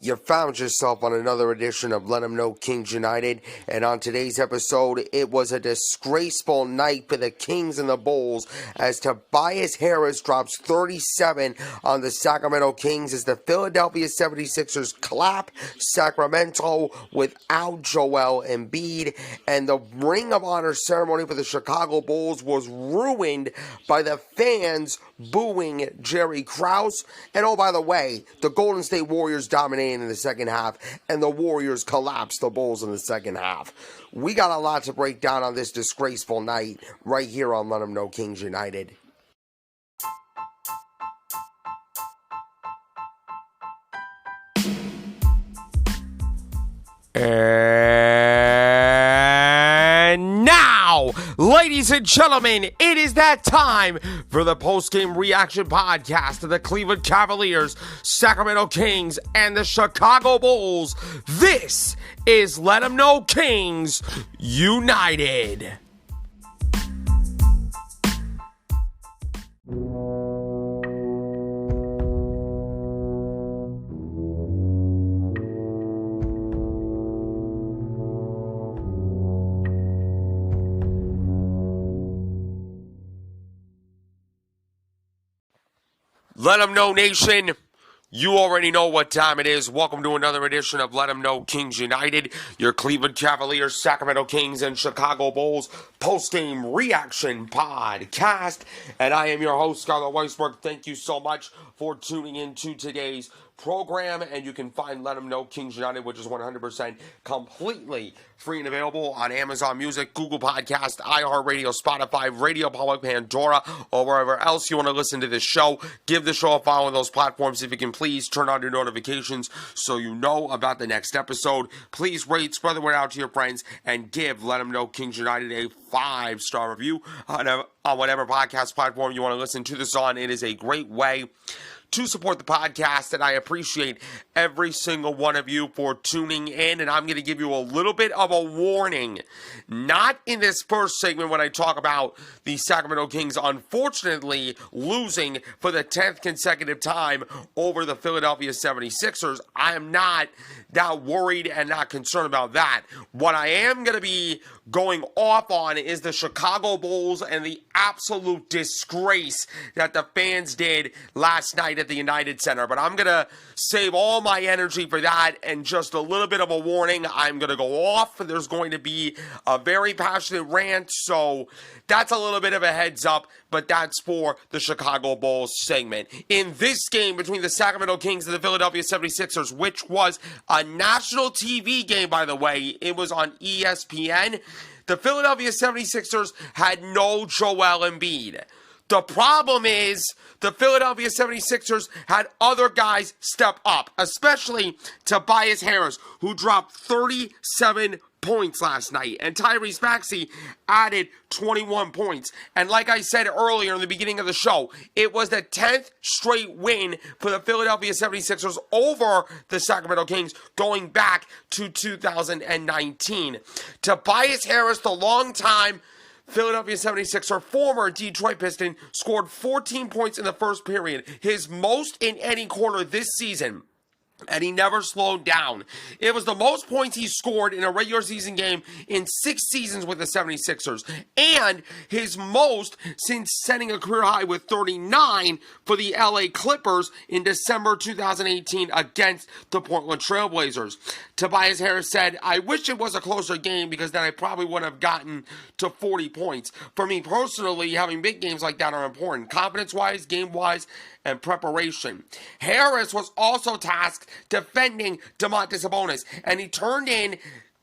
You found yourself on another edition of Let 'Em Know Kings United, and on today's episode, it was a disgraceful night for the Kings and the Bulls as Tobias Harris drops 37 on the Sacramento Kings as the Philadelphia 76ers clap Sacramento without Joel Embiid, and the Ring of Honor ceremony for the Chicago Bulls was ruined by the fans booing Jerry Krause. And oh, by the way, the Golden State Warriors dominated in the second half, and the Warriors collapsed the Bulls in the second half. We got a lot to break down on this disgraceful night right here on Let 'Em Know Kings United. And now, ladies and gentlemen, it is that time for the post-game reaction podcast of the Cleveland Cavaliers, Sacramento Kings, and the Chicago Bulls. This is Let 'Em Know Kings United. Let 'em know, Nation. You already know what time it is. Welcome to another edition of Let 'Em Know Kings United, your Cleveland Cavaliers, Sacramento Kings, and Chicago Bulls post-game reaction podcast. And I am your host, Skylar Weisberg. Thank you so much for tuning in to today's program, and you can find Let 'Em Know Kings United, which is 100% completely free and available on Amazon Music, Google Podcast, iHeartRadio, Spotify, Radio Public, Pandora, or wherever else you want to listen to this show. Give the show a follow on those platforms. If you can, please turn on your notifications so you know about the next episode. Please rate, spread the word out to your friends, and give Let 'Em Know Kings United a 5-star review on whatever podcast platform you want to listen to this on. It is a great way to support the podcast, and I appreciate every single one of you for tuning in. And I'm going to give you a little bit of a warning, not in this first segment when I talk about the Sacramento Kings unfortunately losing for the 10th consecutive time over the Philadelphia 76ers. I am not that worried and not concerned about that. What I am going to be going off on is the Chicago Bulls and the absolute disgrace that the fans did last night at the United Center. But I'm going to save all my energy for that, and just a little bit of a warning, I'm going to go off. There's going to be a very passionate rant, so that's a little bit of a heads up, but that's for the Chicago Bulls segment. In this game between the Sacramento Kings and the Philadelphia 76ers, which was a national TV game, by the way, it was on ESPN, the Philadelphia 76ers had no Joel Embiid. The problem is the Philadelphia 76ers had other guys step up, especially Tobias Harris, who dropped 37 points last night, and Tyrese Maxey added 21 points. And like I said earlier in the beginning of the show, it was the 10th straight win for the Philadelphia 76ers over the Sacramento Kings going back to 2019. Tobias Harris, the longtime Philadelphia 76er, former Detroit Piston, scored 14 points in the first period, his most in any quarter this season, and he never slowed down. It was the most points he scored in a regular season game in 6 seasons with the 76ers, and his most since setting a career high with 39 for the LA Clippers in December 2018 against the Portland Trail Blazers. Tobias Harris said, "I wish it was a closer game because then I probably would have gotten to 40 points. For me personally, having big games like that are important, confidence-wise, game-wise, and preparation." Harris was also tasked defending Domantas Sabonis, and he turned in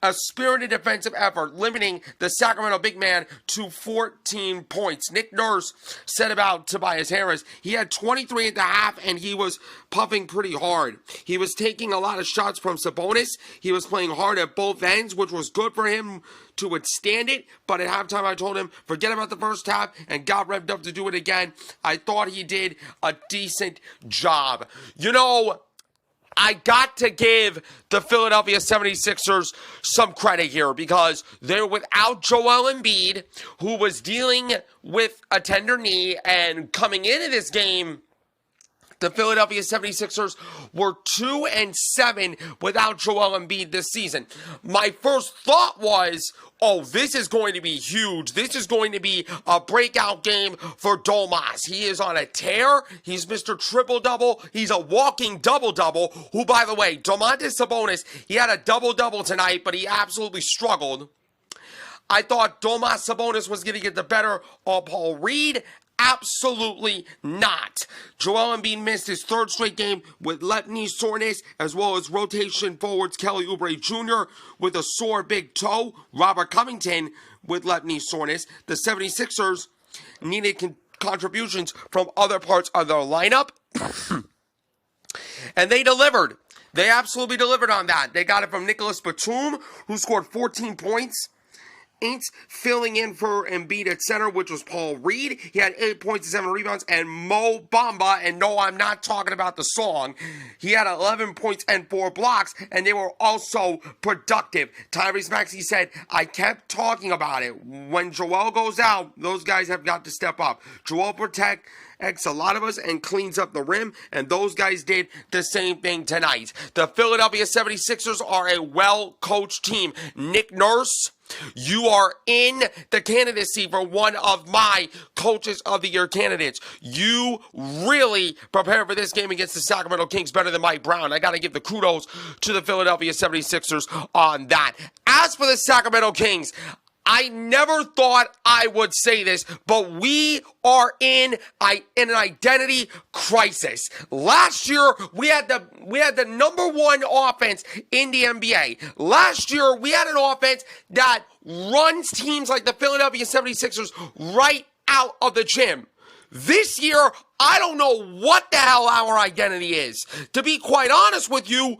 a spirited defensive effort, limiting the Sacramento big man to 14 points. Nick Nurse said about Tobias Harris, he had 23 at the half, and he was puffing pretty hard. He was taking a lot of shots from Sabonis. He was playing hard at both ends, which was good for him to withstand it. But at halftime, I told him, forget about the first half, and got revved up to do it again. I thought he did a decent job. You know, I got to give the Philadelphia 76ers some credit here because they're without Joel Embiid, who was dealing with a tender knee, and coming into this game, The Philadelphia 76ers were 2-7 without Joel Embiid this season. My first thought was, oh, this is going to be huge. This is going to be a breakout game for Tomas. He is on a tear. He's Mr. Triple-Double. He's a walking double-double, who, by the way, Domantas Sabonis, he had a double-double tonight, but he absolutely struggled. I thought Domantas Sabonis was going to get the better of Paul Reed. Absolutely not. Joel Embiid missed his third straight game with left knee soreness, as well as rotation forwards Kelly Oubre Jr. with a sore big toe, Robert Covington with left knee soreness. The 76ers needed contributions from other parts of their lineup, and they delivered. They absolutely delivered on that. They got it from Nicholas Batum, who scored 14 points. Filling in for Embiid at center, which was Paul Reed. He had 8 points and 7 rebounds. And Mo Bamba, and no, I'm not talking about the song. He had 11 points and 4 blocks, and they were also productive. Tyrese Maxey said, I kept talking about it. When Joel goes out, those guys have got to step up. Joel protects a lot of us and cleans up the rim, and those guys did the same thing tonight. The Philadelphia 76ers are a well-coached team. Nick Nurse, you are in the candidacy for one of my Coaches of the Year candidates. You really prepared for this game against the Sacramento Kings better than Mike Brown. I got to give the kudos to the Philadelphia 76ers on that. As for the Sacramento Kings, I never thought I would say this, but we are in an identity crisis. Last year, we had the number one offense in the NBA. Last year, we had an offense that runs teams like the Philadelphia 76ers right out of the gym. This year, I don't know what the hell our identity is. To be quite honest with you,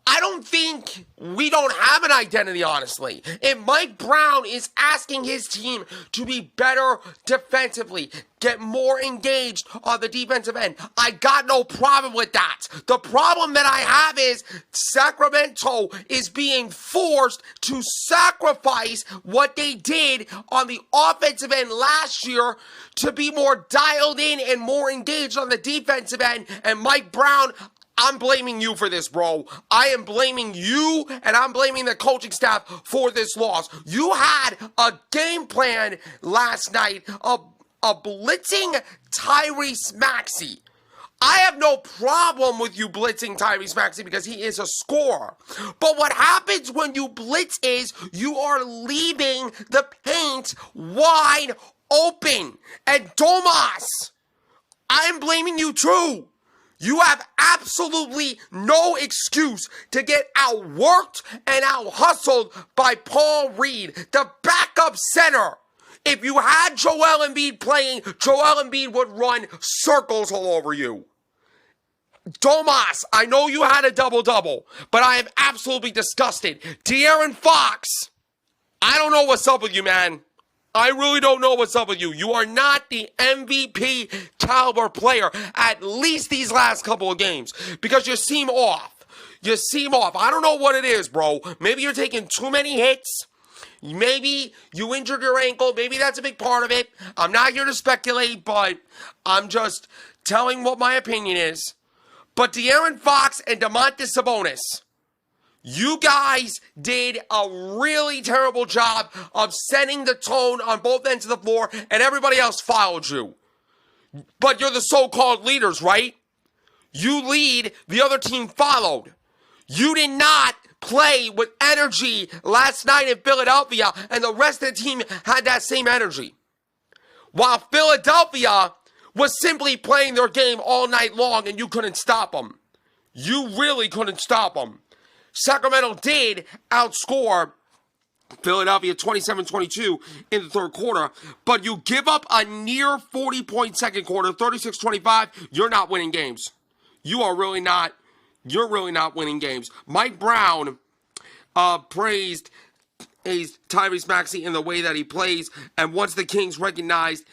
I don't think we don't have an identity, honestly. If Mike Brown is asking his team to be better defensively, get more engaged on the defensive end, I got no problem with that. The problem that I have is Sacramento is being forced to sacrifice what they did on the offensive end last year to be more dialed in and more engaged on the defensive end. And Mike Brown, I'm blaming you for this, bro. I am blaming you, and I'm blaming the coaching staff for this loss. You had a game plan last night of blitzing Tyrese Maxey. I have no problem with you blitzing Tyrese Maxey because he is a scorer. But what happens when you blitz is you are leaving the paint wide open. And Tomas, I'm blaming you too. You have absolutely no excuse to get outworked and out-hustled by Paul Reed, the backup center. If you had Joel Embiid playing, Joel Embiid would run circles all over you. Tomas, I know you had a double-double, but I am absolutely disgusted. De'Aaron Fox, I don't know what's up with you, man. I really don't know what's up with you. You are not the MVP caliber player, at least these last couple of games, because you seem off. You seem off. I don't know what it is, bro. Maybe you're taking too many hits. Maybe you injured your ankle. Maybe that's a big part of it. I'm not here to speculate, but I'm just telling what my opinion is. But De'Aaron Fox and Domantas Sabonis, you guys did a really terrible job of setting the tone on both ends of the floor, and everybody else followed you. But you're the so-called leaders, right? You lead, the other team followed. You did not play with energy last night in Philadelphia, and the rest of the team had that same energy. While Philadelphia was simply playing their game all night long, and you couldn't stop them. You really couldn't stop them. Sacramento did outscore Philadelphia 27-22 in the third quarter, but you give up a near 40-point second quarter, 36-25, you're not winning games. You're really not winning games. Mike Brown praised Tyrese Maxey in the way that he plays, and once the Kings recognized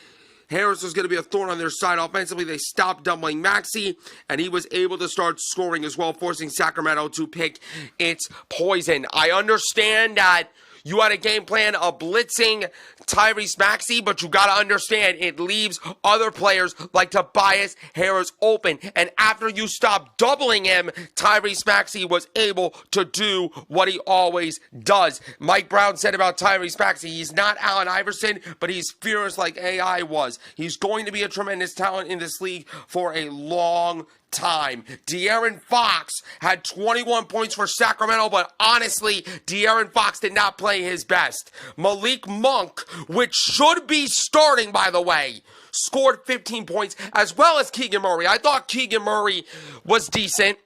Harris was going to be a thorn on their side offensively, they stopped doubling Maxey, and he was able to start scoring as well, forcing Sacramento to pick its poison. I understand that You had a game plan of blitzing Tyrese Maxey, but you got to understand it leaves other players like Tobias Harris open. And after you stopped doubling him, Tyrese Maxey was able to do what he always does. Mike Brown said about Tyrese Maxey, he's not Allen Iverson, but he's fierce like AI was. He's going to be a tremendous talent in this league for a long time. De'Aaron Fox had 21 points for Sacramento, but honestly, De'Aaron Fox did not play his best. Malik Monk, which should be starting, by the way, scored 15 points, as well as Keegan Murray. I thought Keegan Murray was decent.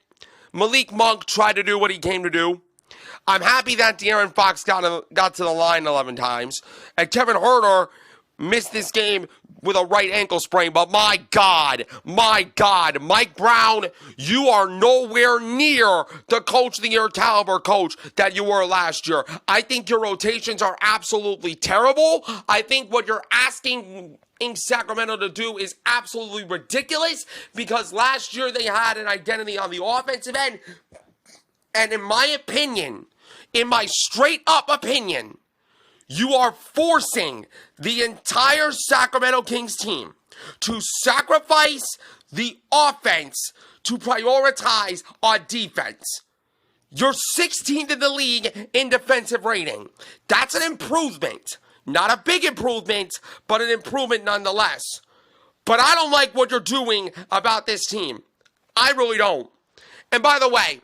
Malik Monk tried to do what he came to do. I'm happy that De'Aaron Fox got to the line 11 times. And Kevin Huerter missed this game with a right ankle sprain, but my God, Mike Brown, you are nowhere near the Coach of the Year caliber coach that you were last year. I think your rotations are absolutely terrible. I think what you're asking in Sacramento to do is absolutely ridiculous, because last year they had an identity on the offensive end, and in my opinion, in my straight up opinion, you are forcing the entire Sacramento Kings team to sacrifice the offense to prioritize on defense. You're 16th in the league in defensive rating. That's an improvement. Not a big improvement, but an improvement nonetheless. But I don't like what you're doing about this team. I really don't. And by the way,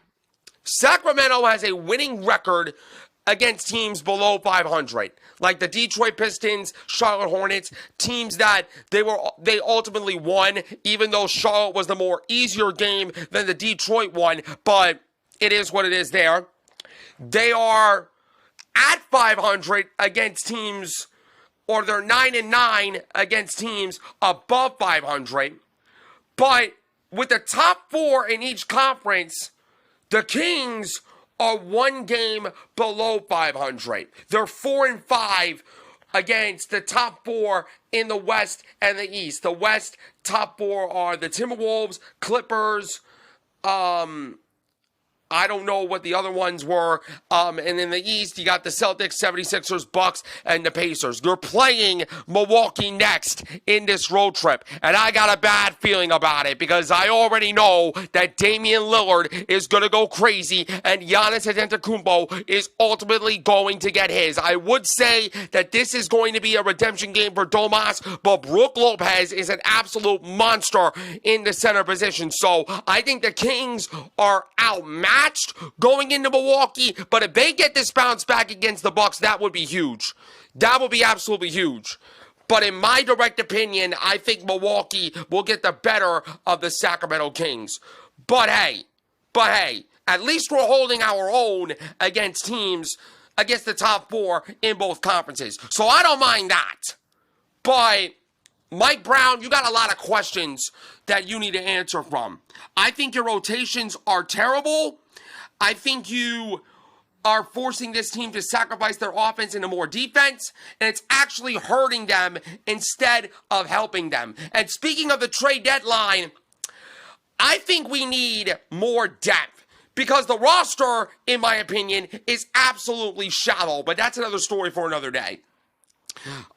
Sacramento has a winning record against teams below 500, like the Detroit Pistons, Charlotte Hornets, teams that they ultimately won, even though Charlotte was the more easier game than the Detroit one, but it is what it is there. They are at 500 against teams, or they're 9-9 against teams above 500, but with the top four in each conference, the Kings are one game below 500. They're 4-5 against the top four in the West and the East. The West top four are the Timberwolves, Clippers, I don't know what the other ones were. And in the East, you got the Celtics, 76ers, Bucks, and the Pacers. You're playing Milwaukee next in this road trip. And I got a bad feeling about it, because I already know that Damian Lillard is going to go crazy and Giannis Antetokounmpo is ultimately going to get his. I would say that this is going to be a redemption game for Domas, but Brook Lopez is an absolute monster in the center position. So I think the Kings are outmatched going into Milwaukee, but if they get this bounce back against the Bucks, that would be huge. That would be absolutely huge. But in my direct opinion, I think Milwaukee will get the better of the Sacramento Kings. But hey, at least we're holding our own against teams, against the top four in both conferences. So I don't mind that. But Mike Brown, you got a lot of questions that you need to answer from. I think your rotations are terrible. I think you are forcing this team to sacrifice their offense into more defense, and it's actually hurting them instead of helping them. And speaking of the trade deadline, I think we need more depth, because the roster, in my opinion, is absolutely shallow, but that's another story for another day.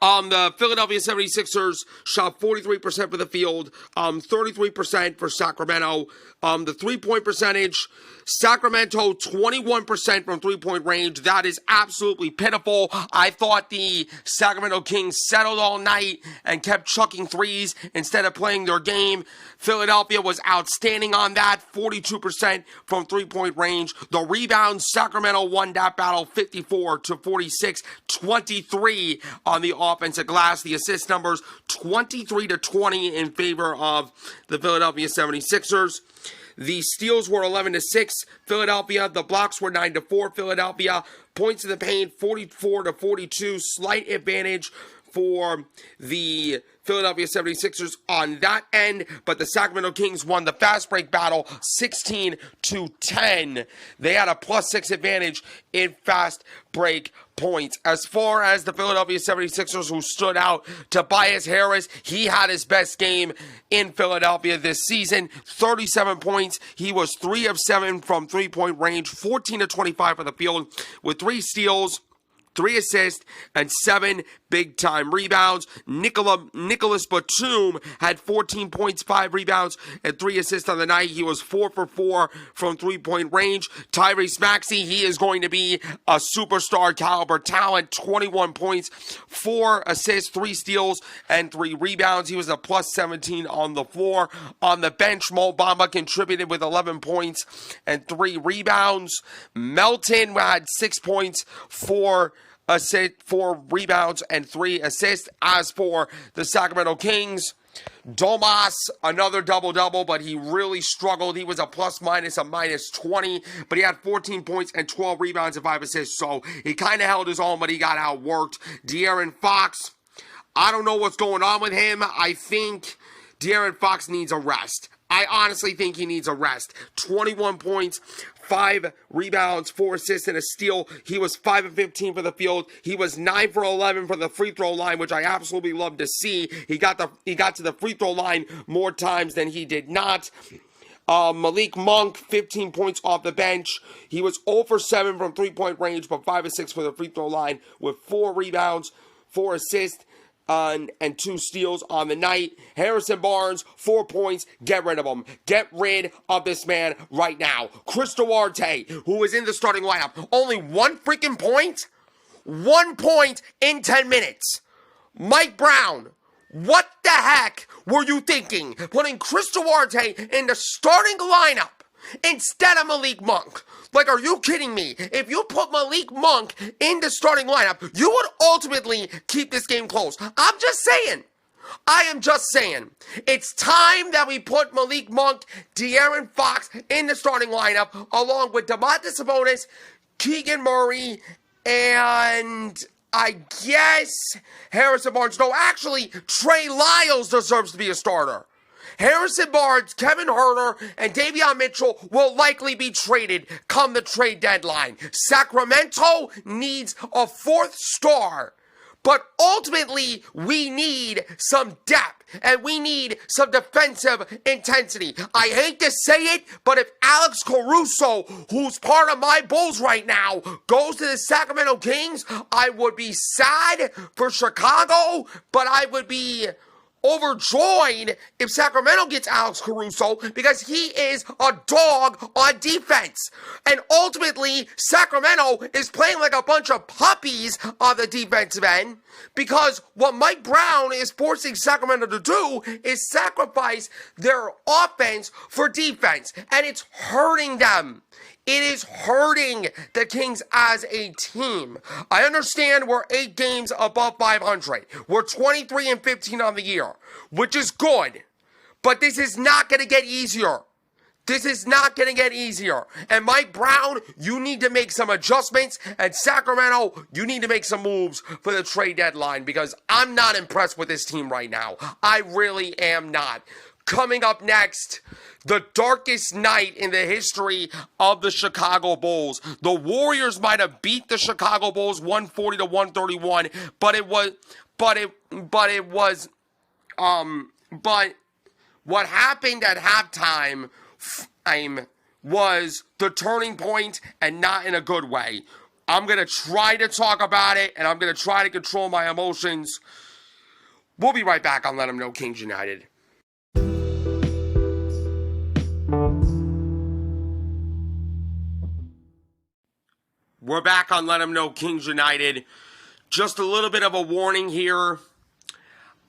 The Philadelphia 76ers shot 43% for the field, 33% for Sacramento. The three-point percentage, Sacramento 21% from three-point range. That is absolutely pitiful. I thought the Sacramento Kings settled all night and kept chucking threes instead of playing their game. Philadelphia was outstanding on that, 42% from three-point range. The rebounds, Sacramento won that battle 54-46, 23 on the offensive glass. The assist numbers, 23-20 in favor of the Philadelphia 76ers. The steals were 11-6, Philadelphia. The blocks were 9-4, Philadelphia. Points in the paint, 44-42. Slight advantage for the Philadelphia 76ers on that end, but the Sacramento Kings won the fast break battle 16-10. They had a +6 advantage in fast break points. As far as the Philadelphia 76ers, who stood out, Tobias Harris, he had his best game in Philadelphia this season, 37 points. He was 3 of 7 from three-point range, 14-25 for the field with 3 steals, 3 assists, and 7 big-time rebounds. Nicholas Batum had 14 points, 5 rebounds, and 3 assists on the night. He was 4 for 4 from three-point range. Tyrese Maxey, he is going to be a superstar caliber talent. 21 points, 4 assists, 3 steals, and 3 rebounds. He was a plus 17 on the floor. On the bench, Mo Bamba contributed with 11 points and 3 rebounds. Melton had 6 points, 4 rebounds, and 3 assists. As for the Sacramento Kings, Domas, another double-double, but he really struggled. He was a plus-minus, a minus 20, but he had 14 points and 12 rebounds and 5 assists, so he kind of held his own, but he got outworked. De'Aaron Fox, I don't know what's going on with him. I think De'Aaron Fox needs a rest. I honestly think he needs a rest. 21 points, 5 rebounds, 4 assists, and a steal. He was 5 of 15 for the field. He was 9 for 11 for the free throw line, which I absolutely love to see. He got to the free throw line more times than he did not. Malik Monk, 15 points off the bench. He was 0 for 7 from three-point range, but 5 of 6 for the free throw line with 4 rebounds, 4 assists, and 2 steals on the night. Harrison Barnes, 4 points. Get rid of him. Get rid of this man right now. Chris Duarte, who is in the starting lineup, only 1 freaking point? 1 point in 10 minutes. Mike Brown, what the heck were you thinking? Putting Chris Duarte in the starting lineup instead of Malik Monk. Like, are you kidding me? If you put Malik Monk in the starting lineup, you would ultimately keep this game close. I'm just saying. I am just saying. It's time that we put Malik Monk, De'Aaron Fox in the starting lineup, along with Domantas Sabonis, Keegan Murray, and I guess Harrison Barnes. No, actually, Trey Lyles deserves to be a starter. Harrison Barnes, Kevin Huerter, and Davion Mitchell will likely be traded come the trade deadline. Sacramento needs a 4th star, but ultimately we need some depth and we need some defensive intensity. I hate to say it, but if Alex Caruso, who's part of my Bulls right now, goes to the Sacramento Kings, I would be sad for Chicago, but I would be overjoyed if Sacramento gets Alex Caruso because he is a dog on defense. And ultimately, Sacramento is playing like a bunch of puppies on the defensive end because what Mike Brown is forcing Sacramento to do is sacrifice their offense for defense. And it's hurting them. It is hurting the Kings as a team. I understand we're 8 games above 500. We're 23-15 on the year, which is good. But this is not going to get easier. This is not going to get easier. And Mike Brown, you need to make some adjustments. And Sacramento, you need to make some moves for the trade deadline because I'm not impressed with this team right now. I really am not. Coming up next, the darkest night in the history of the Chicago Bulls. The Warriors might have beat the Chicago Bulls 140-131, but what happened at halftime was the turning point and not in a good way. I'm going to try to talk about it and I'm going to try to control my emotions. We'll be right back on Let 'Em Know Kings United. We're back on Let 'Em Know Kings United. Just a little bit of a warning here.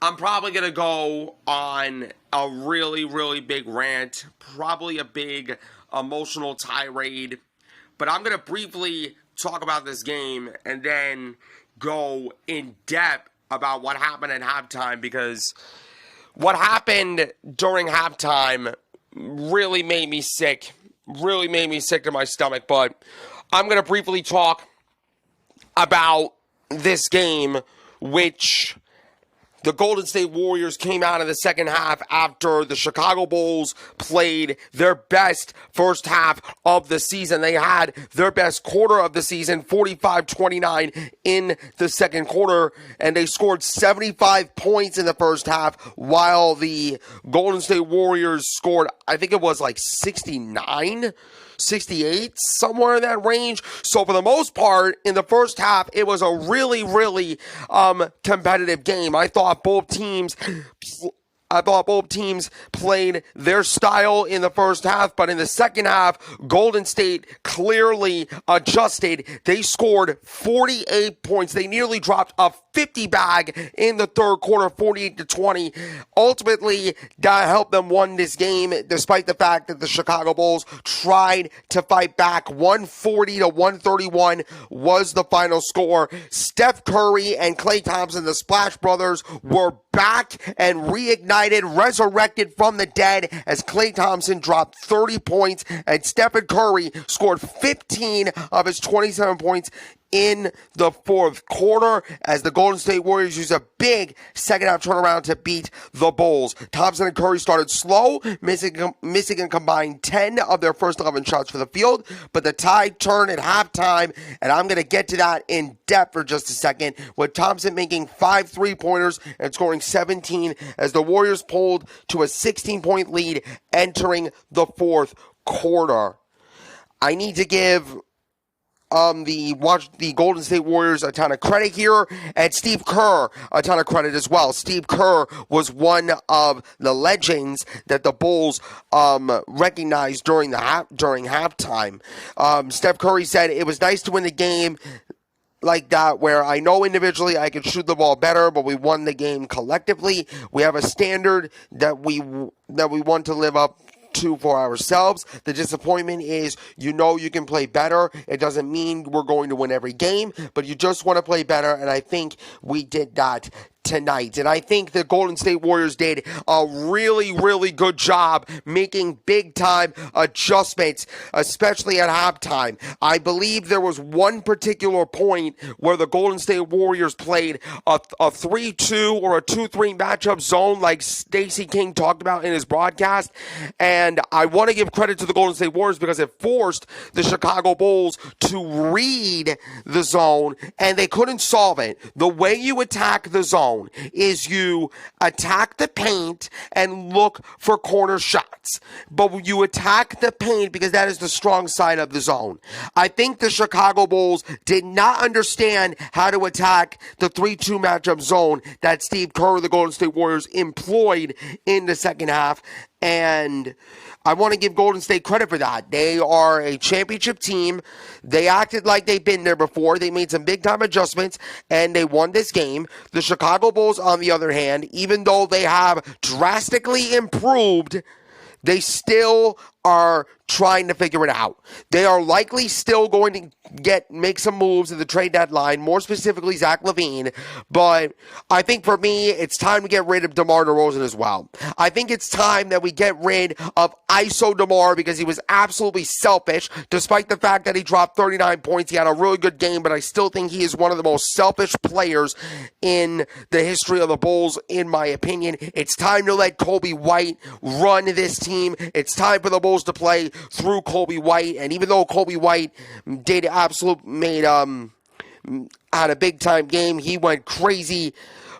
I'm probably going to go on a really, really big rant. Probably a big emotional tirade. But I'm going to briefly talk about this game and then go in depth about what happened at halftime. Because what happened during halftime really made me sick. Really made me sick to my stomach. But I'm going to briefly talk about this game, which the Golden State Warriors came out in the second half after the Chicago Bulls played their best first half of the season. They had their best quarter of the season, 45-29 in the second quarter, and they scored 75 points in the first half, while the Golden State Warriors scored, I think it was like 69. 68, somewhere in that range. So for the most part, in the first half, it was a really, really competitive game. I thought both teams played their style in the first half, but in the second half, Golden State clearly adjusted. They scored 48 points. They nearly dropped a 50 bag in the third quarter, 48-20. Ultimately, that helped them win this game, despite the fact that the Chicago Bulls tried to fight back. 140-131 was the final score. Steph Curry and Klay Thompson, the Splash Brothers, were back and reignited, resurrected from the dead, as Klay Thompson dropped 30 points and Stephen Curry scored 15 of his 27 points in the fourth quarter, as the Golden State Warriors used a big second half turnaround to beat the Bulls. Thompson and Curry started slow, missing a combined 10 of their first 11 shots for the field, but the tide turned at halftime, and I'm going to get to that in depth for just a second, with Thompson making 5 3-pointers and scoring 17 as the Warriors pulled to a 16-point lead entering the fourth quarter. I need to give the Golden State Warriors a ton of credit here, and Steve Kerr a ton of credit as well. Steve Kerr was one of the legends that the Bulls recognized during halftime. Steph Curry said it was nice to win the game like that, where I know individually I can shoot the ball better, but we won the game collectively. We have a standard that we want to live up to for ourselves. The disappointment is, you can play better. It doesn't mean we're going to win every game, but you just want to play better, and I think we did that tonight. And I think the Golden State Warriors did a really, really good job making big-time adjustments, especially at halftime. I believe there was one particular point where the Golden State Warriors played a 3-2 or a 2-3 matchup zone, like Stacey King talked about in his broadcast. And I want to give credit to the Golden State Warriors because it forced the Chicago Bulls to read the zone, and they couldn't solve it. The way you attack the zone is you attack the paint and look for corner shots. But you attack the paint because that is the strong side of the zone. I think the Chicago Bulls did not understand how to attack the 3-2 matchup zone that Steve Kerr, the Golden State Warriors, employed in the second half. And I want to give Golden State credit for that. They are a championship team. They acted like they've been there before. They made some big-time adjustments, and they won this game. The Chicago Bulls, on the other hand, even though they have drastically improved, they still are trying to figure it out. They are likely still going to make some moves in the trade deadline, more specifically Zach LaVine, but I think for me, it's time to get rid of DeMar DeRozan as well. I think it's time that we get rid of ISO DeMar because he was absolutely selfish, despite the fact that he dropped 39 points. He had a really good game, but I still think he is one of the most selfish players in the history of the Bulls, in my opinion. It's time to let Kobe White run this team. It's time for the Bulls to play through Kobe White, and even though Kobe White had a big time game, he went crazy,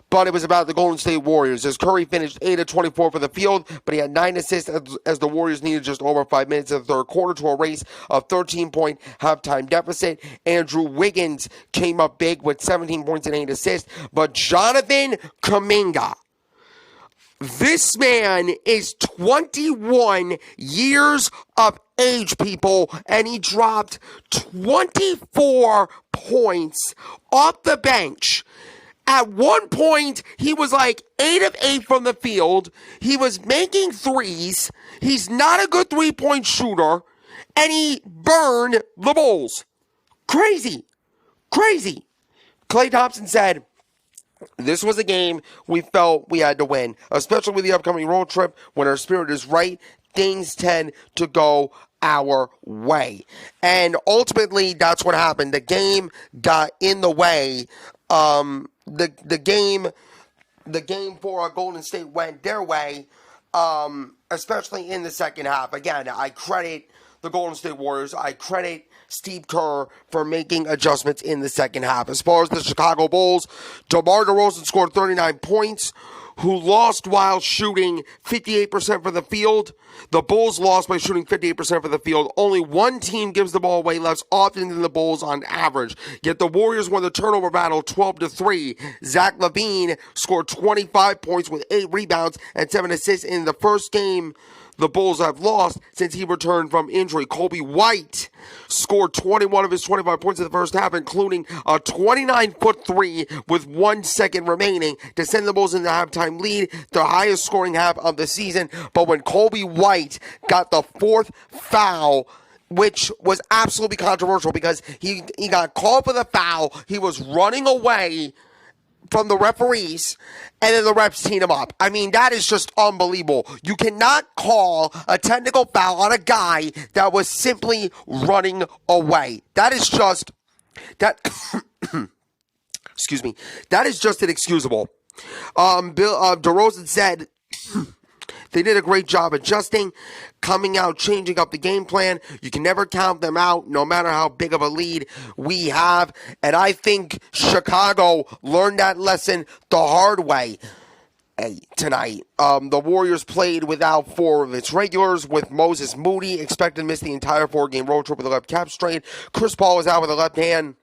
but it was about the Golden State Warriors, as Curry finished 8 of 24 for the field, but he had 9 assists as the Warriors needed just over 5 minutes in the third quarter to erase a 13-point halftime deficit. Andrew Wiggins came up big with 17 points and 8 assists, but Jonathan Kuminga, this man is 21 years of age, people, and he dropped 24 points off the bench. At one point, he was like 8 of 8 from the field. He was making threes. He's not a good three-point shooter, and he burned the Bulls. Crazy. Crazy. Klay Thompson said, this was a game we felt we had to win, especially with the upcoming road trip. When our spirit is right, things tend to go our way. And ultimately, that's what happened. The game got in the way. The game for Golden State went their way, especially in the second half. Again, I credit the Golden State Warriors. I credit Steve Kerr for making adjustments in the second half. As far as the Chicago Bulls, DeMar DeRozan scored 39 points, who lost while shooting 58% for the field. The Bulls lost by shooting 58% for the field. Only one team gives the ball away less often than the Bulls on average. Yet the Warriors won the turnover battle 12-3. Zach LaVine scored 25 points with 8 rebounds and 7 assists in the first game the Bulls have lost since he returned from injury. Kobe White scored 21 of his 25 points in the first half, including a 29-foot three with 1 second remaining to send the Bulls in the halftime lead, the highest scoring half of the season. But when Kobe White got the 4th foul, which was absolutely controversial because he got called for the foul, he was running away from the referees, and then the refs teed him up. I mean, that is just unbelievable. You cannot call a technical foul on a guy that was simply running away. That is just, excuse me, that is just inexcusable. DeRozan said they did a great job adjusting, coming out, changing up the game plan. You can never count them out, no matter how big of a lead we have. And I think Chicago learned that lesson the hard way tonight. The Warriors played without 4 of its regulars, with Moses Moody expected to miss the entire 4-game road trip with a left calf strain. Chris Paul was out with a left hand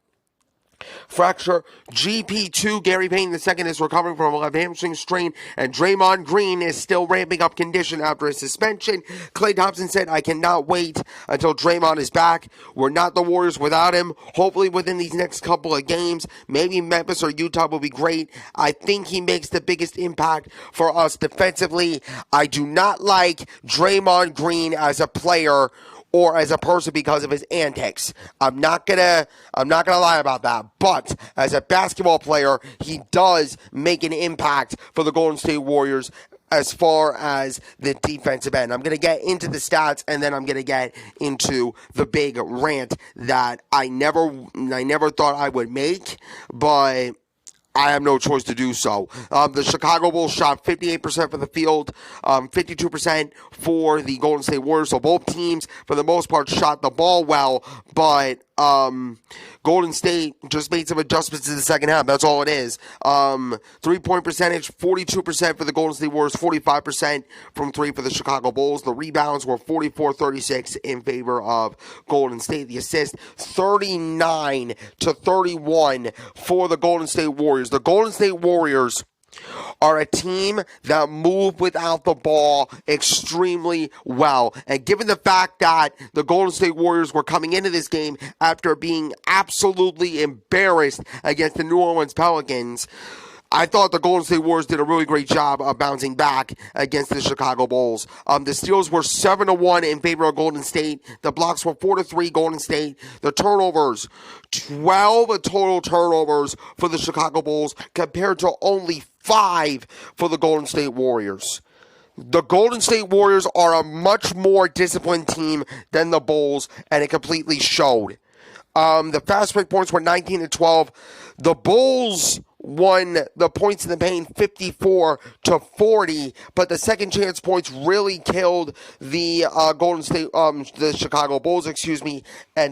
fracture. GP2, Gary Payton II, is recovering from a left hamstring strain, and Draymond Green is still ramping up condition after his suspension. Klay Thompson said, "I cannot wait until Draymond is back. We're not the Warriors without him. Hopefully within these next couple of games, maybe Memphis or Utah will be great. I think he makes the biggest impact for us defensively. I do not like Draymond Green as a player or as a person because of his antics. I'm not gonna lie about that. But as a basketball player, he does make an impact for the Golden State Warriors as far as the defensive end." I'm going to get into the stats, and then I'm going to get into the big rant that I never thought I would make, but I have no choice to do so. The Chicago Bulls shot 58% for the field, 52% for the Golden State Warriors. So both teams, for the most part, shot the ball well, but Golden State just made some adjustments in the second half. That's all it is. 3-point percentage, 42% for the Golden State Warriors, 45% from 3 for the Chicago Bulls. The rebounds were 44-36 in favor of Golden State. The assist, 39-31 for the Golden State Warriors. The Golden State Warriors are a team that move without the ball extremely well. And given the fact that the Golden State Warriors were coming into this game after being absolutely embarrassed against the New Orleans Pelicans, I thought the Golden State Warriors did a really great job of bouncing back against the Chicago Bulls. The steals were 7-1 in favor of Golden State. The blocks were 4-3 Golden State. The turnovers, 12 total turnovers for the Chicago Bulls compared to only 5 for the Golden State Warriors. The Golden State Warriors are a much more disciplined team than the Bulls, and it completely showed. The fast break points were 19-12. The Bulls won the points in the paint 54-40, but the second chance points really killed the the Chicago Bulls, and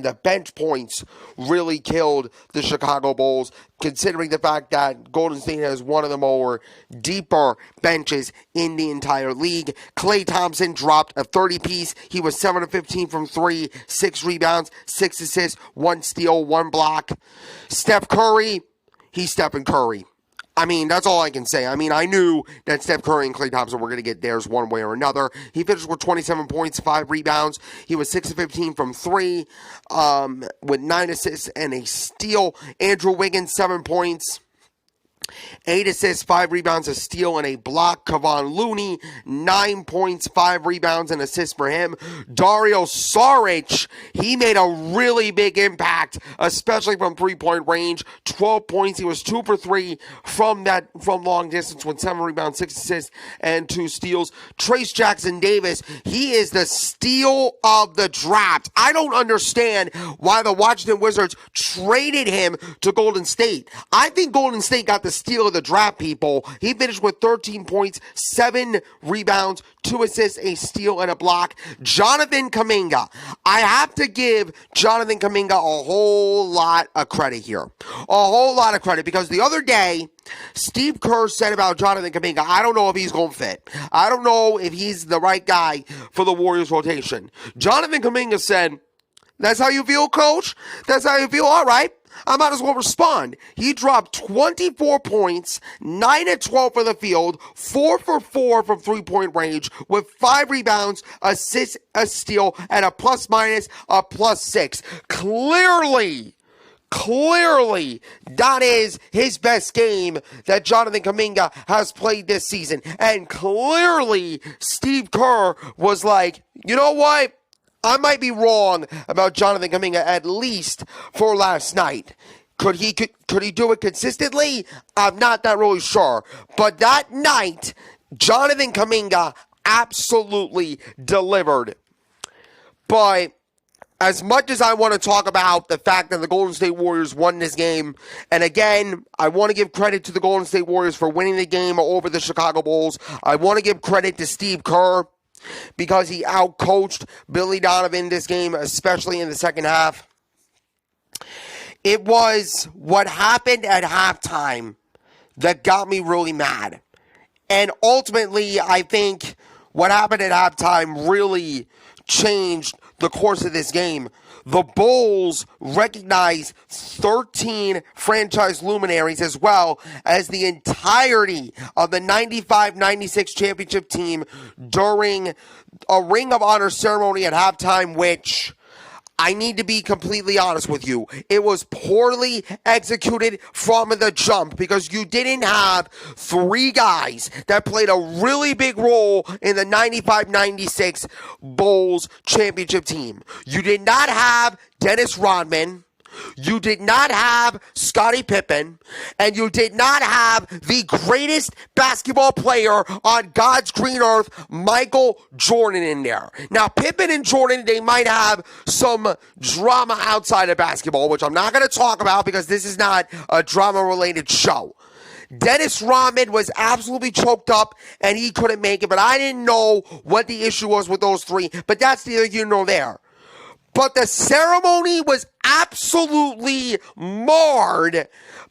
the bench points really killed the Chicago Bulls, considering the fact that Golden State has one of the more deeper benches in the entire league. Klay Thompson dropped a 30-piece. He was 7-15 from 3, 6 rebounds, 6 assists, 1 steal, 1 block. Steph Curry, he's Stephen Curry. I mean, that's all I can say. I mean, I knew that Steph Curry and Klay Thompson were going to get theirs one way or another. He finished with 27 points, 5 rebounds. He was 6-15 from 3, with 9 assists and a steal. Andrew Wiggins, 7 points, 8 assists, 5 rebounds, a steal, and a block. Kevon Looney, 9 points, 5 rebounds, and assists for him. Dario Saric, he made a really big impact, especially from 3-point range. 12 points. He was 2 for 3 from long distance with 7 rebounds, 6 assists, and 2 steals. Trace Jackson Davis, he is the steal of the draft. I don't understand why the Washington Wizards traded him to Golden State. I think Golden State got the steal of the draft, people. He finished with 13 points, 7 rebounds, 2 assists, a steal, and a block. Jonathan Kuminga. I have to give Jonathan Kuminga a whole lot of credit here. A whole lot of credit, because the other day, Steve Kerr said about Jonathan Kuminga, I don't know if he's going to fit. I don't know if he's the right guy for the Warriors rotation. Jonathan Kuminga said, that's how you feel, coach? That's how you feel? All right. I might as well respond. He dropped 24 points, 9 of 12 for the field, 4 for 4 from three-point range, with 5 rebounds, assists, a steal, and a plus-minus, a +6. Clearly, that is his best game that Jonathan Kuminga has played this season. And clearly, Steve Kerr was like, you know what? I might be wrong about Jonathan Kuminga, at least for last night. Could he do it consistently? I'm not that really sure. But that night, Jonathan Kuminga absolutely delivered. But as much as I want to talk about the fact that the Golden State Warriors won this game, and again, I want to give credit to the Golden State Warriors for winning the game over the Chicago Bulls. I want to give credit to Steve Kerr, because he outcoached Billy Donovan this game, especially in the second half. It was what happened at halftime that got me really mad. And ultimately, I think what happened at halftime really changed the course of this game. The Bulls recognized 13 franchise luminaries, as well as the entirety of the 95-96 championship team during a Ring of Honor ceremony at halftime, which, I need to be completely honest with you, it was poorly executed from the jump, because you didn't have 3 guys that played a really big role in the 95-96 Bulls championship team. You did not have Dennis Rodman. You did not have Scottie Pippen, and you did not have the greatest basketball player on God's green earth, Michael Jordan, in there. Now, Pippen and Jordan, they might have some drama outside of basketball, which I'm not going to talk about because this is not a drama-related show. Dennis Rodman was absolutely choked up, and he couldn't make it, but I didn't know what the issue was with those 3, but that's neither here nor there. But the ceremony was absolutely marred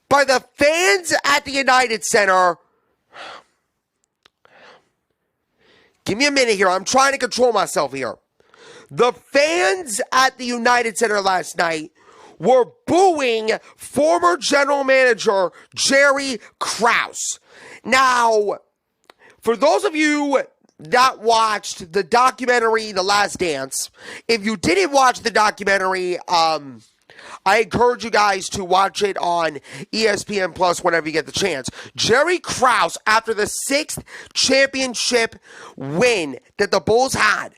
by the fans at the United Center. Give me a minute here. I'm trying to control myself here. The fans at the United Center last night were booing former general manager Jerry Krause. Now, for those of you that watched the documentary The Last Dance, if you didn't watch the documentary, I encourage you guys to watch it on ESPN Plus whenever you get the chance. Jerry Krause, after the 6th championship win that the Bulls had,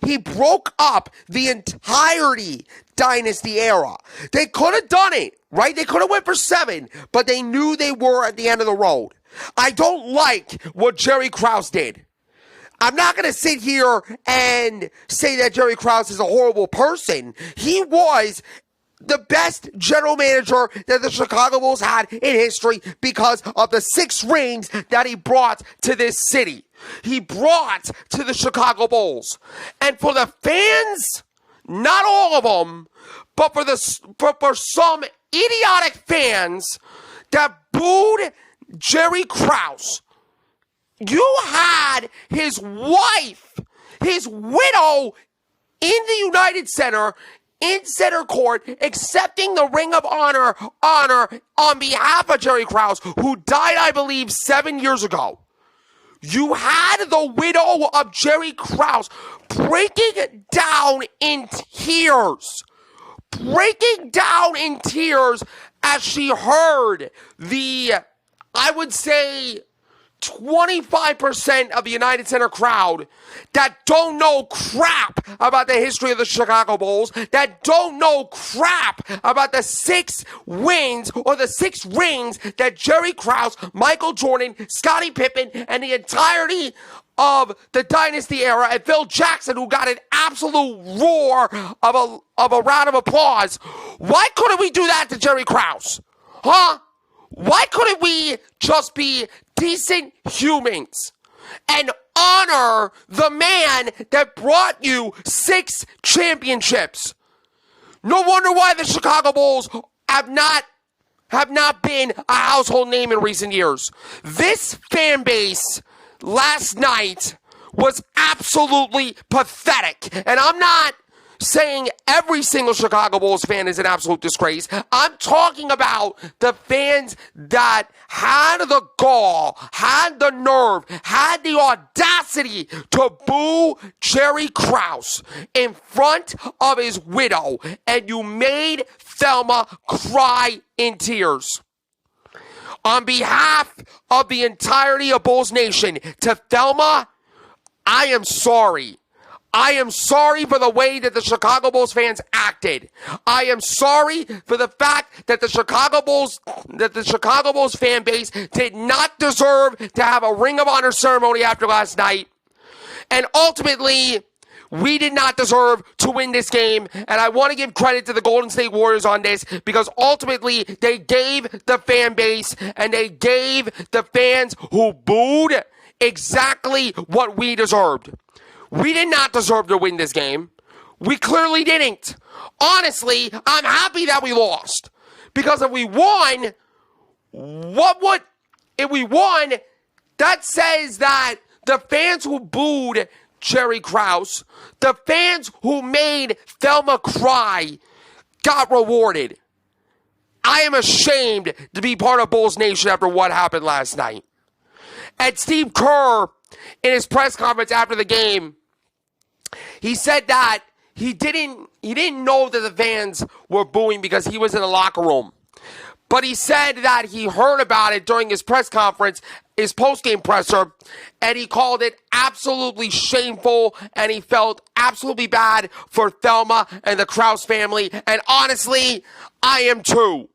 he broke up the entirety dynasty era. They could have done it, right? They could have went for 7, but they knew they were at the end of the road. I don't like what Jerry Krause did. I'm not going to sit here and say that Jerry Krause is a horrible person. He was the best general manager that the Chicago Bulls had in history because of the 6 rings that he brought to this city. He brought to the Chicago Bulls. And for the fans, not all of them, but for some idiotic fans that booed Jerry Krause, you had his wife, his widow, in the United Center, in center court, accepting the Ring of Honor on behalf of Jerry Krause, who died, I believe, 7 years ago. You had the widow of Jerry Krause breaking down in tears as she heard the, I would say, 25% of the United Center crowd that don't know crap about the history of the Chicago Bulls, that don't know crap about the 6 wins or the 6 rings that Jerry Krause, Michael Jordan, Scottie Pippen, and the entirety of the dynasty era, and Phil Jackson, who got an absolute roar of a round of applause. Why couldn't we do that to Jerry Krause? Huh? Why couldn't we just be decent humans and honor the man that brought you 6 championships? No wonder why the Chicago Bulls have not been a household name in recent years. This fan base last night was absolutely pathetic. And I'm not saying every single Chicago Bulls fan is an absolute disgrace. I'm talking about the fans that had the gall, had the nerve, had the audacity to boo Jerry Krause in front of his widow, and you made Thelma cry in tears. On behalf of the entirety of Bulls Nation, to Thelma, I am sorry. I am sorry for the way that the Chicago Bulls fans acted. I am sorry for the fact that the Chicago Bulls fan base did not deserve to have a Ring of Honor ceremony after last night. And ultimately, we did not deserve to win this game. And I want to give credit to the Golden State Warriors on this, because ultimately they gave the fan base and they gave the fans who booed exactly what we deserved. We did not deserve to win this game. We clearly didn't. Honestly, I'm happy that we lost. Because if we won, that says that the fans who booed Jerry Krause, the fans who made Thelma cry, got rewarded. I am ashamed to be part of Bulls Nation after what happened last night. And Steve Kerr, in his press conference after the game, he said that he didn't know that the fans were booing because he was in the locker room. But he said that he heard about it during his press conference, his post-game presser, and he called it absolutely shameful, and he felt absolutely bad for Thelma and the Krause family. And honestly, I am too.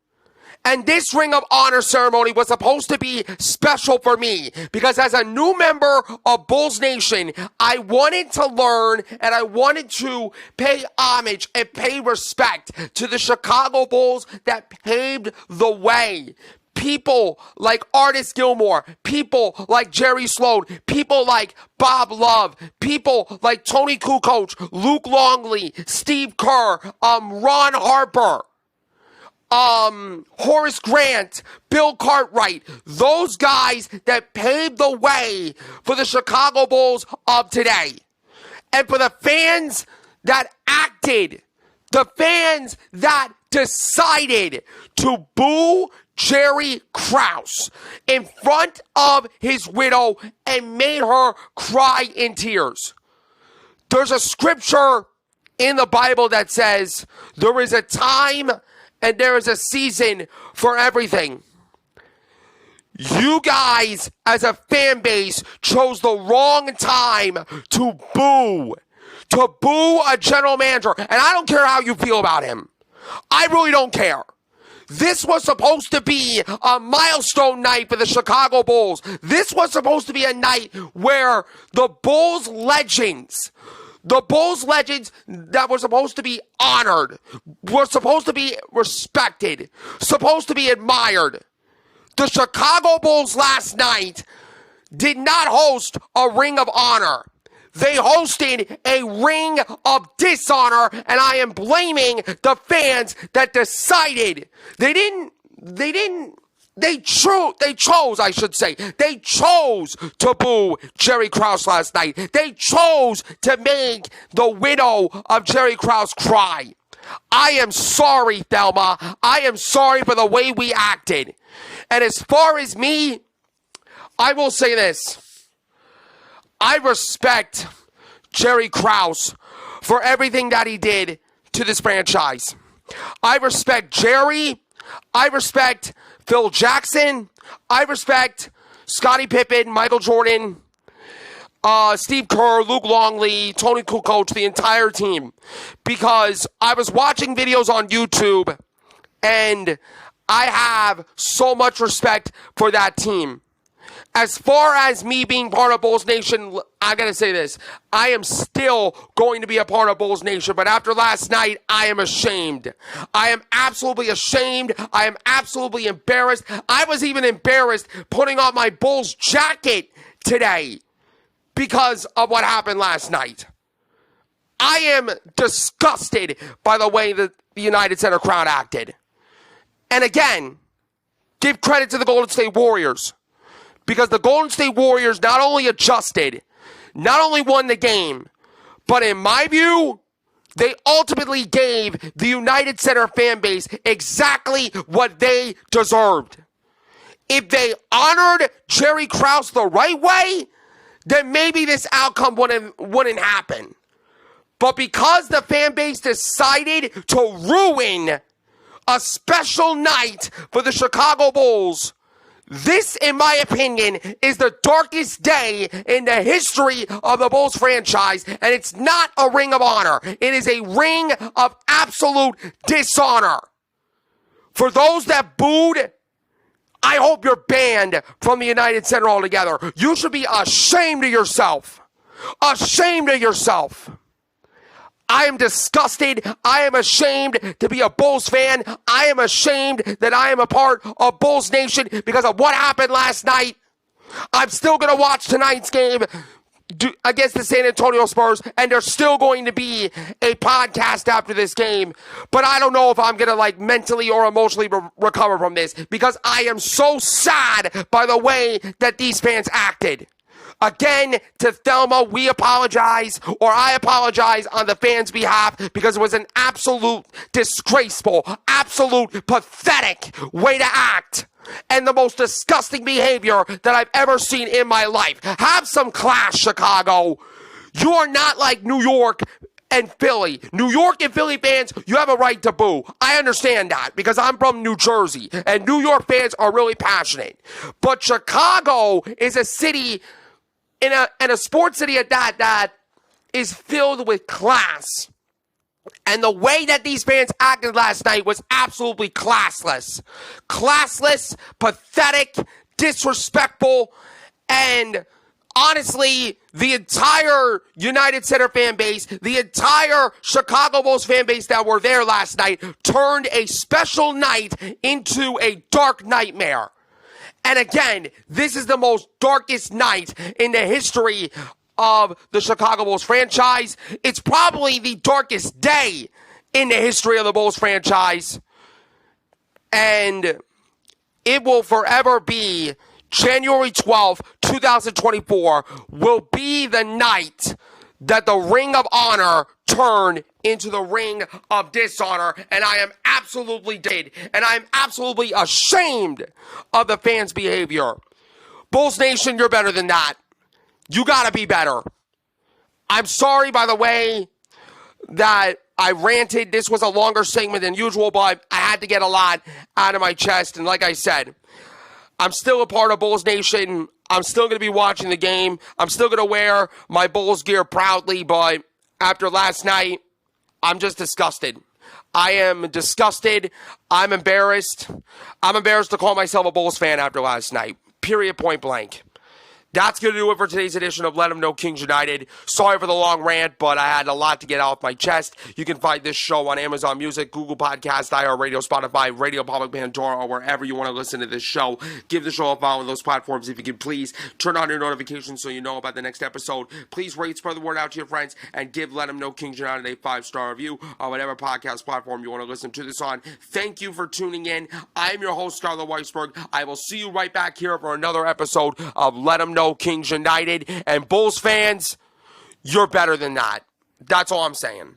And this Ring of Honor ceremony was supposed to be special for me, because as a new member of Bulls Nation, I wanted to learn and I wanted to pay homage and pay respect to the Chicago Bulls that paved the way. People like Artis Gilmore, people like Jerry Sloan, people like Bob Love, people like Tony Kukoc, Luke Longley, Steve Kerr, Ron Harper, Horace Grant, Bill Cartwright, those guys that paved the way for the Chicago Bulls of today. And for the fans that acted, the fans that decided to boo Jerry Krause in front of his widow and made her cry in tears. There's a scripture in the Bible that says there is a time and there is a season for everything. You guys, as a fan base, chose the wrong time to boo a general manager. And I don't care how you feel about him. I really don't care. This was supposed to be a milestone night for the Chicago Bulls. This was supposed to be a night where the Bulls legends that were supposed to be honored, were supposed to be respected, supposed to be admired. The Chicago Bulls last night did not host a Ring of Honor. They hosted a Ring of Dishonor, and I am blaming the fans that decided they chose to boo Jerry Krause last night. They chose to make the widow of Jerry Krause cry. I am sorry, Thelma. I am sorry for the way we acted. And as far as me, I will say this. I respect Jerry Krause for everything that he did to this franchise. I respect Jerry. I respect Phil Jackson. I respect Scottie Pippen, Michael Jordan, Steve Kerr, Luke Longley, Tony Kukoc, the entire team. Because I was watching videos on YouTube, and I have so much respect for that team. as far as me being part of Bulls Nation, I gotta say this. I am still going to be a part of Bulls Nation, but after last night, I am ashamed. I am absolutely ashamed. I am absolutely embarrassed. I was even embarrassed putting on my Bulls jacket today because of what happened last night. I am disgusted by the way that the United Center crowd acted. And again, give credit to the Golden State Warriors. Because the Golden State Warriors not only adjusted, not only won the game, but in my view, they ultimately gave the United Center fan base exactly what they deserved. If they honored Jerry Krause the right way, then maybe this outcome wouldn't happen. But because the fan base decided to ruin a special night for the Chicago Bulls, this, in my opinion, is the darkest day in the history of the Bulls franchise, and it's not a ring of honor. It is a ring of absolute dishonor. For those that booed, I hope you're banned from the United Center altogether. You should be ashamed of yourself. Ashamed of yourself. I am disgusted. I am ashamed to be a Bulls fan. I am ashamed that I am a part of Bulls Nation because of what happened last night. I'm still going to watch tonight's game against the San Antonio Spurs, and there's still going to be a podcast after this game. But I don't know if I'm going to mentally or emotionally recover from this because I am so sad by the way that these fans acted. Again, to Thelma, we apologize, or I apologize on the fans' behalf because it was an absolute disgraceful, absolute pathetic way to act and the most disgusting behavior that I've ever seen in my life. Have some class, Chicago. You are not like New York and Philly. New York and Philly fans, you have a right to boo. I understand that because I'm from New Jersey and New York fans are really passionate. But Chicago is a city in a sports city at that is filled with class. And the way that these fans acted last night was absolutely classless. Classless, pathetic, disrespectful, and honestly, the entire United Center fan base, the entire Chicago Bulls fan base that were there last night turned a special night into a dark nightmare. And again, this is the most darkest night in the history of the Chicago Bulls franchise. It's probably the darkest day in the history of the Bulls franchise. And it will forever be January 12th, 2024 will be the night that the Ring of Honor turned into the Ring of Dishonor, and I am absolutely dead, and I am absolutely ashamed of the fans' behavior. Bulls Nation, you're better than that. You gotta be better. I'm sorry, by the way, that I ranted. This was a longer segment than usual, but I had to get a lot out of my chest, and like I said, I'm still a part of Bulls Nation. I'm still going to be watching the game. I'm still going to wear my Bulls gear proudly, but after last night, I'm just disgusted. I am disgusted. I'm embarrassed. I'm embarrassed to call myself a Bulls fan after last night. Period, point blank. That's going to do it for today's edition of Let 'Em Know Kings United. Sorry for the long rant, but I had a lot to get off my chest. You can find this show on Amazon Music, Google Podcasts, iHeartRadio, Spotify, Radio Public, Pandora, or wherever you want to listen to this show. Give the show a follow on those platforms if you can, please. Turn on your notifications so you know about the next episode. Please rate, spread the word out to your friends, and give Let 'Em Know Kings United a 5-star review on whatever podcast platform you want to listen to this on. Thank you for tuning in. I'm your host, Scarlett Weisberg. I will see you right back here for another episode of Let 'Em Know Kings United. And Bulls fans, you're better than that. That's all I'm saying.